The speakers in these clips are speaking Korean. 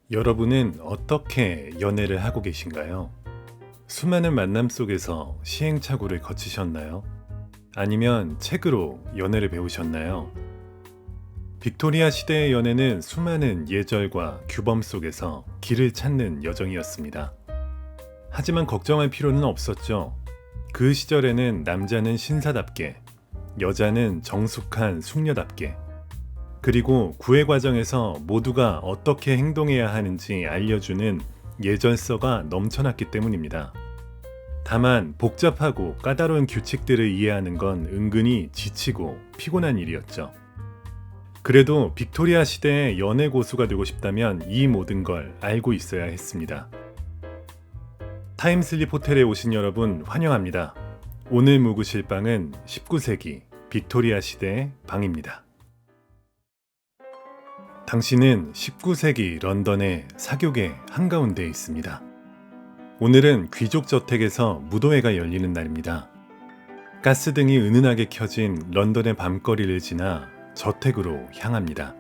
여러분은 어떻게 연애를 하고 계신가요? 수많은 만남 속에서 시행착오를 거치셨나요? 아니면 책으로 연애를 배우셨나요? 빅토리아 시대의 연애는 수많은 예절과 규범 속에서 길을 찾는 여정이었습니다. 하지만 걱정할 필요는 없었죠. 그 시절에는 남자는 신사답게, 여자는 정숙한 숙녀답게, 그리고 구애 과정에서 모두가 어떻게 행동해야 하는지 알려주는 예절서가 넘쳐났기 때문입니다. 다만 복잡하고 까다로운 규칙들을 이해하는 건 은근히 지치고 피곤한 일이었죠. 그래도 빅토리아 시대의 연애 고수가 되고 싶다면 이 모든 걸 알고 있어야 했습니다. 타임슬립 호텔에 오신 여러분 환영합니다. 오늘 묵으실 방은 19세기 빅토리아 시대의 방입니다. 당신은 19세기 런던의 사교계 한가운데에 있습니다. 오늘은 귀족 저택에서 무도회가 열리는 날입니다. 가스등이 은은하게 켜진 런던의 밤거리를 지나 저택으로 향합니다.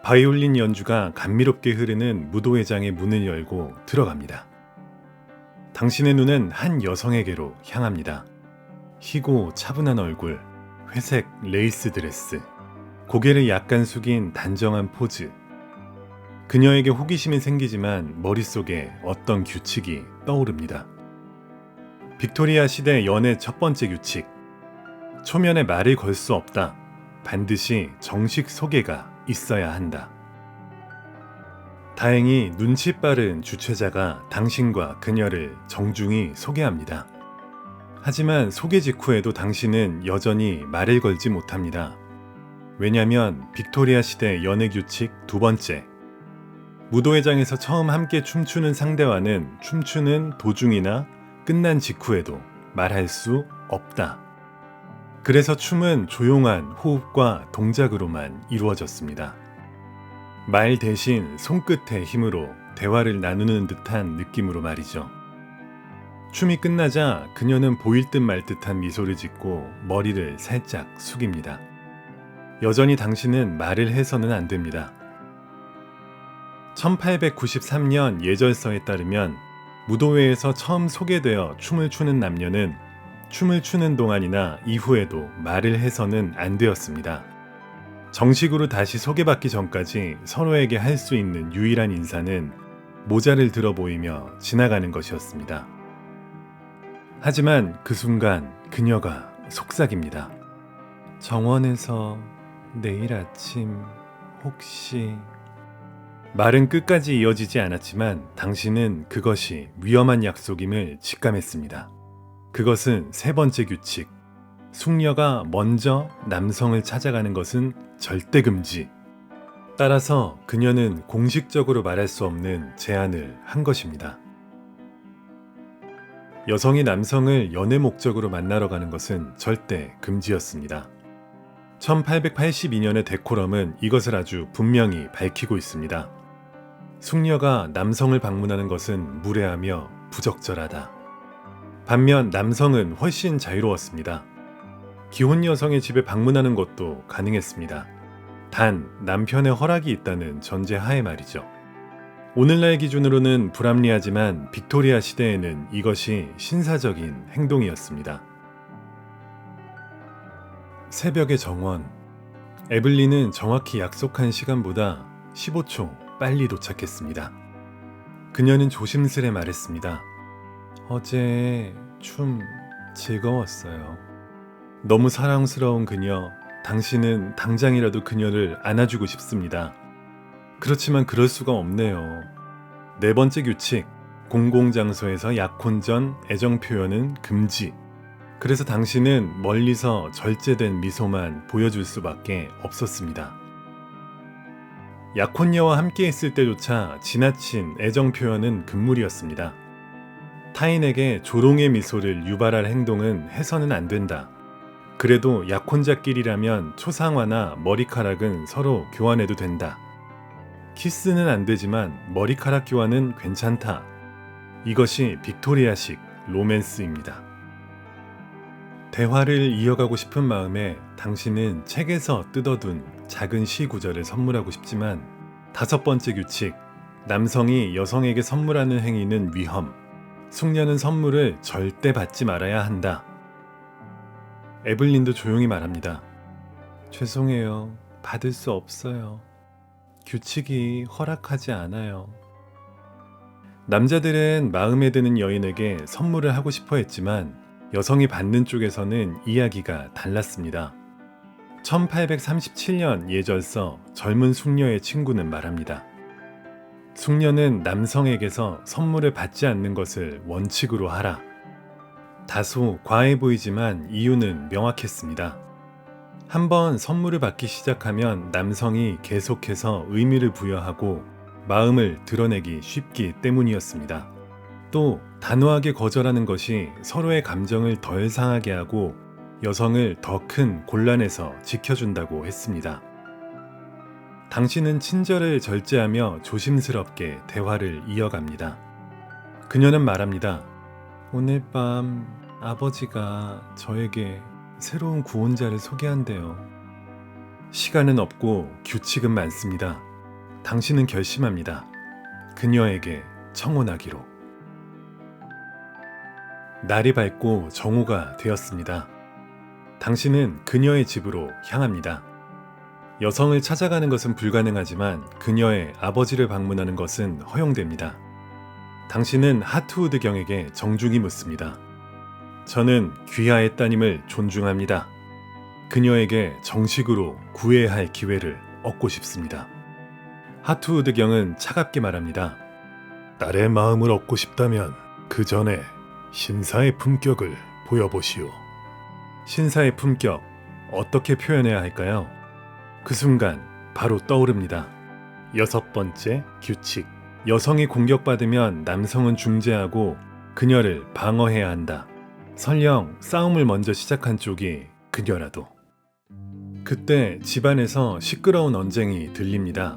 바이올린 연주가 감미롭게 흐르는 무도회장의 문을 열고 들어갑니다. 당신의 눈은 한 여성에게로 향합니다. 희고 차분한 얼굴, 회색 레이스 드레스, 고개를 약간 숙인 단정한 포즈. 그녀에게 호기심이 생기지만 머릿속에 어떤 규칙이 떠오릅니다. 빅토리아 시대 연애 첫 번째 규칙. 초면에 말을 걸 수 없다. 반드시 정식 소개가 있어야 한다. 다행히 눈치 빠른 주최자가 당신과 그녀를 정중히 소개합니다. 하지만 소개 직후에도 당신은 여전히 말을 걸지 못합니다. 왜냐면 빅토리아 시대 연애 규칙 두 번째. 무도회장에서 처음 함께 춤추는 상대와는 춤추는 도중이나 끝난 직후에도 말할 수 없다. 그래서 춤은 조용한 호흡과 동작으로만 이루어졌습니다. 말 대신 손끝의 힘으로 대화를 나누는 듯한 느낌으로 말이죠. 춤이 끝나자 그녀는 보일 듯 말 듯한 미소를 짓고 머리를 살짝 숙입니다. 여전히 당신은 말을 해서는 안 됩니다. 1893년 예절서에 따르면 무도회에서 처음 소개되어 춤을 추는 남녀는 춤을 추는 동안이나 이후에도 말을 해서는 안 되었습니다. 정식으로 다시 소개받기 전까지 서로에게 할 수 있는 유일한 인사는 모자를 들어 보이며 지나가는 것이었습니다. 하지만 그 순간 그녀가 속삭입니다. 정원에서 내일 아침 혹시... 말은 끝까지 이어지지 않았지만 당신은 그것이 위험한 약속임을 직감했습니다. 그것은 세 번째 규칙. 숙녀가 먼저 남성을 찾아가는 것은 절대 금지. 따라서 그녀는 공식적으로 말할 수 없는 제안을 한 것입니다. 여성이 남성을 연애 목적으로 만나러 가는 것은 절대 금지였습니다. 1882년의 데코럼은 이것을 아주 분명히 밝히고 있습니다. 숙녀가 남성을 방문하는 것은 무례하며 부적절하다. 반면 남성은 훨씬 자유로웠습니다. 기혼 여성의 집에 방문하는 것도 가능했습니다. 단 남편의 허락이 있다는 전제 하에 말이죠. 오늘날 기준으로는 불합리하지만 빅토리아 시대에는 이것이 신사적인 행동이었습니다. 새벽의 정원. 에블린은 정확히 약속한 시간보다 15초 빨리 도착했습니다. 그녀는 조심스레 말했습니다. 어제 춤 즐거웠어요. 너무 사랑스러운 그녀, 당신은 당장이라도 그녀를 안아주고 싶습니다. 그렇지만 그럴 수가 없네요. 네 번째 규칙, 공공장소에서 약혼 전 애정 표현은 금지. 그래서 당신은 멀리서 절제된 미소만 보여줄 수밖에 없었습니다. 약혼녀와 함께 있을 때조차 지나친 애정 표현은 금물이었습니다. 타인에게 조롱의 미소를 유발할 행동은 해서는 안 된다. 그래도 약혼자끼리라면 초상화나 머리카락은 서로 교환해도 된다. 키스는 안 되지만 머리카락 교환은 괜찮다. 이것이 빅토리아식 로맨스입니다. 대화를 이어가고 싶은 마음에 당신은 책에서 뜯어둔 작은 시 구절을 선물하고 싶지만 다섯 번째 규칙, 남성이 여성에게 선물하는 행위는 위험. 숙녀는 선물을 절대 받지 말아야 한다. 에블린도 조용히 말합니다. 죄송해요. 받을 수 없어요. 규칙이 허락하지 않아요. 남자들은 마음에 드는 여인에게 선물을 하고 싶어 했지만 여성이 받는 쪽에서는 이야기가 달랐습니다. 1837년 예절서 젊은 숙녀의 친구는 말합니다. 숙녀는 남성에게서 선물을 받지 않는 것을 원칙으로 하라. 다소 과해 보이지만 이유는 명확했습니다. 한번 선물을 받기 시작하면 남성이 계속해서 의미를 부여하고 마음을 드러내기 쉽기 때문이었습니다. 또 단호하게 거절하는 것이 서로의 감정을 덜 상하게 하고 여성을 더 큰 곤란에서 지켜준다고 했습니다. 당신은 친절을 절제하며 조심스럽게 대화를 이어갑니다. 그녀는 말합니다. 오늘 밤 아버지가 저에게 새로운 구원자를 소개한대요. 시간은 없고 규칙은 많습니다. 당신은 결심합니다. 그녀에게 청혼하기로. 날이 밝고 정오가 되었습니다. 당신은 그녀의 집으로 향합니다. 여성을 찾아가는 것은 불가능하지만 그녀의 아버지를 방문하는 것은 허용됩니다. 당신은 하트우드 경에게 정중히 묻습니다. 저는 귀하의 따님을 존중합니다. 그녀에게 정식으로 구애해야 할 기회를 얻고 싶습니다. 하트우드 경은 차갑게 말합니다. 딸의 마음을 얻고 싶다면 그 전에 신사의 품격을 보여보시오. 신사의 품격, 어떻게 표현해야 할까요? 그 순간 바로 떠오릅니다. 6번째 규칙. 여성이 공격받으면 남성은 중재하고 그녀를 방어해야 한다. 설령 싸움을 먼저 시작한 쪽이 그녀라도. 그때 집안에서 시끄러운 언쟁이 들립니다.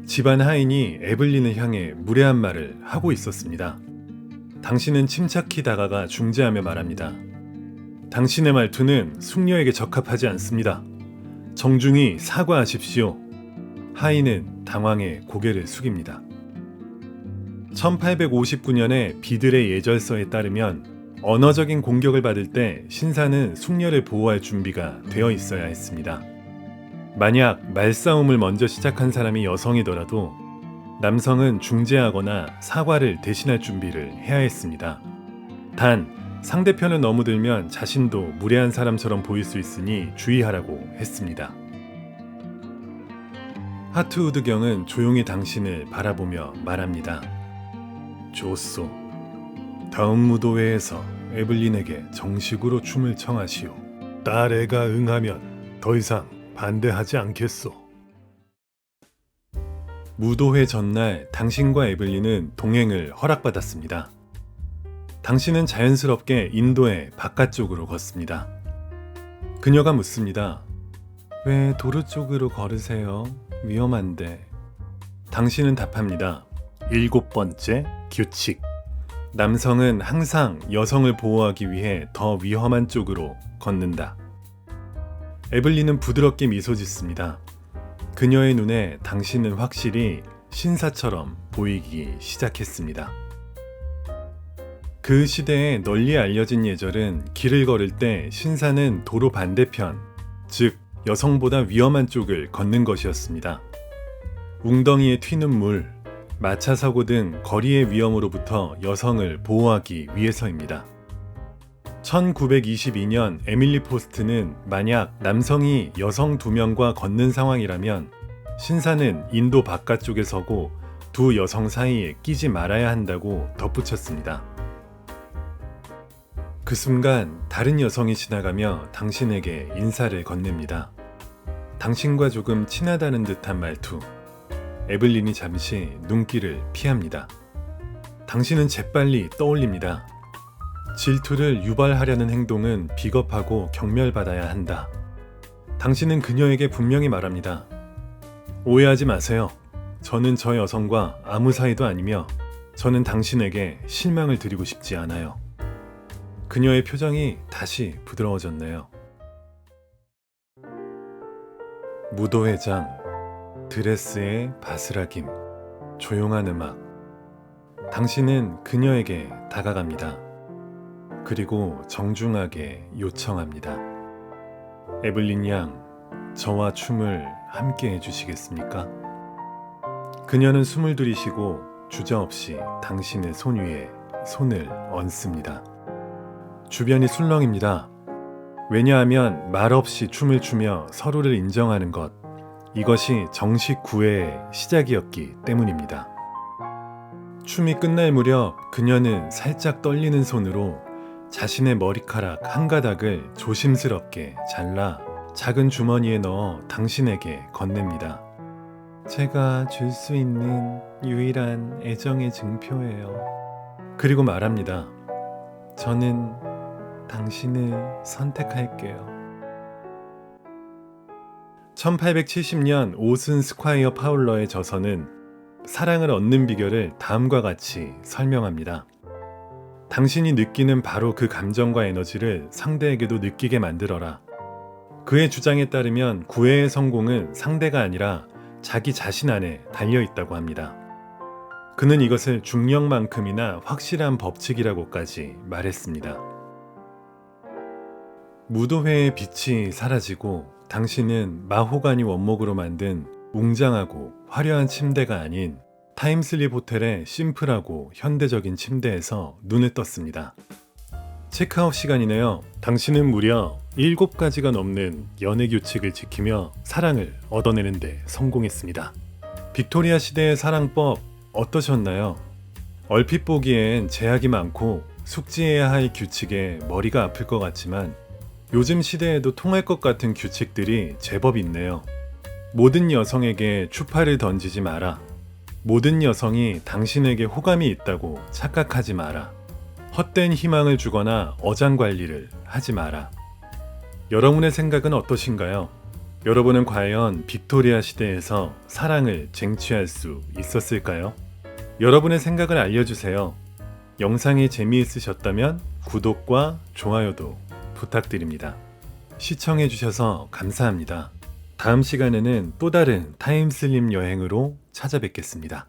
집안 하인이 에블린을 향해 무례한 말을 하고 있었습니다. 당신은 침착히 다가가 중재하며 말합니다. 당신의 말투는 숙녀에게 적합하지 않습니다. 정중히 사과하십시오. 하인은 당황해 고개를 숙입니다. 1859년에 비들의 예절서에 따르면 언어적인 공격을 받을 때 신사는 숙녀를 보호할 준비가 되어 있어야 했습니다. 만약 말싸움을 먼저 시작한 사람이 여성이더라도 남성은 중재하거나 사과를 대신할 준비를 해야 했습니다. 단, 상대편을 너무 들면 자신도 무례한 사람처럼 보일 수 있으니 주의하라고 했습니다. 하트우드 경은 조용히 당신을 바라보며 말합니다. 좋소. 다음 무도회에서 에블린에게 정식으로 춤을 청하시오. 딸애가 응하면 더 이상 반대하지 않겠소. 무도회 전날 당신과 에블린은 동행을 허락받았습니다. 당신은 자연스럽게 인도의 바깥쪽으로 걷습니다. 그녀가 묻습니다. 왜 도로 쪽으로 걸으세요? 위험한데. 당신은 답합니다. 7번째 규칙. 남성은 항상 여성을 보호하기 위해 더 위험한 쪽으로 걷는다. 에블린은 부드럽게 미소 짓습니다. 그녀의 눈에 당신은 확실히 신사처럼 보이기 시작했습니다. 그 시대에 널리 알려진 예절은 길을 걸을 때 신사는 도로 반대편, 즉 여성보다 위험한 쪽을 걷는 것이었습니다. 웅덩이에 튀는 물, 마차 사고 등 거리의 위험으로부터 여성을 보호하기 위해서입니다. 1922년 에밀리 포스트는 만약 남성이 여성 2명과 걷는 상황이라면 신사는 인도 바깥쪽에 서고 두 여성 사이에 끼지 말아야 한다고 덧붙였습니다. 그 순간 다른 여성이 지나가며 당신에게 인사를 건넵니다. 당신과 조금 친하다는 듯한 말투. 에블린이 잠시 눈길을 피합니다. 당신은 재빨리 떠올립니다. 질투를 유발하려는 행동은 비겁하고 경멸받아야 한다. 당신은 그녀에게 분명히 말합니다. 오해하지 마세요. 저는 저 여성과 아무 사이도 아니며 저는 당신에게 실망을 드리고 싶지 않아요. 그녀의 표정이 다시 부드러워졌네요. 무도회장, 드레스의 바스라김. 조용한 음악. 당신은 그녀에게 다가갑니다. 그리고 정중하게 요청합니다. 에블린 양, 저와 춤을 함께 해주시겠습니까? 그녀는 숨을 들이쉬고 주저없이 당신의 손 위에 손을 얹습니다. 주변이 술렁입니다. 왜냐하면 말없이 춤을 추며 서로를 인정하는 것, 이것이 정식 구애의 시작이었기 때문입니다. 춤이 끝날 무렵 그녀는 살짝 떨리는 손으로 자신의 머리카락 한 가닥을 조심스럽게 잘라 작은 주머니에 넣어 당신에게 건넵니다. 제가 줄 수 있는 유일한 애정의 증표예요. 그리고 말합니다. 저는 당신을 선택할게요. 1870년 오슨 스콰이어 파울러의 저서는 사랑을 얻는 비결을 다음과 같이 설명합니다. 당신이 느끼는 바로 그 감정과 에너지를 상대에게도 느끼게 만들어라. 그의 주장에 따르면 구애의 성공은 상대가 아니라 자기 자신 안에 달려있다고 합니다. 그는 이것을 중력만큼이나 확실한 법칙이라고까지 말했습니다. 무도회의 빛이 사라지고 당신은 마호가니 원목으로 만든 웅장하고 화려한 침대가 아닌 타임슬립 호텔의 심플하고 현대적인 침대에서 눈을 떴습니다. 체크아웃 시간이네요. 당신은 무려 7가지가 넘는 연애 규칙을 지키며 사랑을 얻어내는데 성공했습니다. 빅토리아 시대의 사랑법 어떠셨나요? 얼핏 보기엔 제약이 많고 숙지해야 할 규칙에 머리가 아플 것 같지만 요즘 시대에도 통할 것 같은 규칙들이 제법 있네요. 모든 여성에게 추파를 던지지 마라. 모든 여성이 당신에게 호감이 있다고 착각하지 마라. 헛된 희망을 주거나 어장관리를 하지 마라. 여러분의 생각은 어떠신가요? 여러분은 과연 빅토리아 시대에서 사랑을 쟁취할 수 있었을까요? 여러분의 생각을 알려주세요. 영상이 재미있으셨다면 구독과 좋아요도 부탁드립니다. 시청해주셔서 감사합니다. 다음 시간에는 또 다른 타임슬립 여행으로 찾아뵙겠습니다.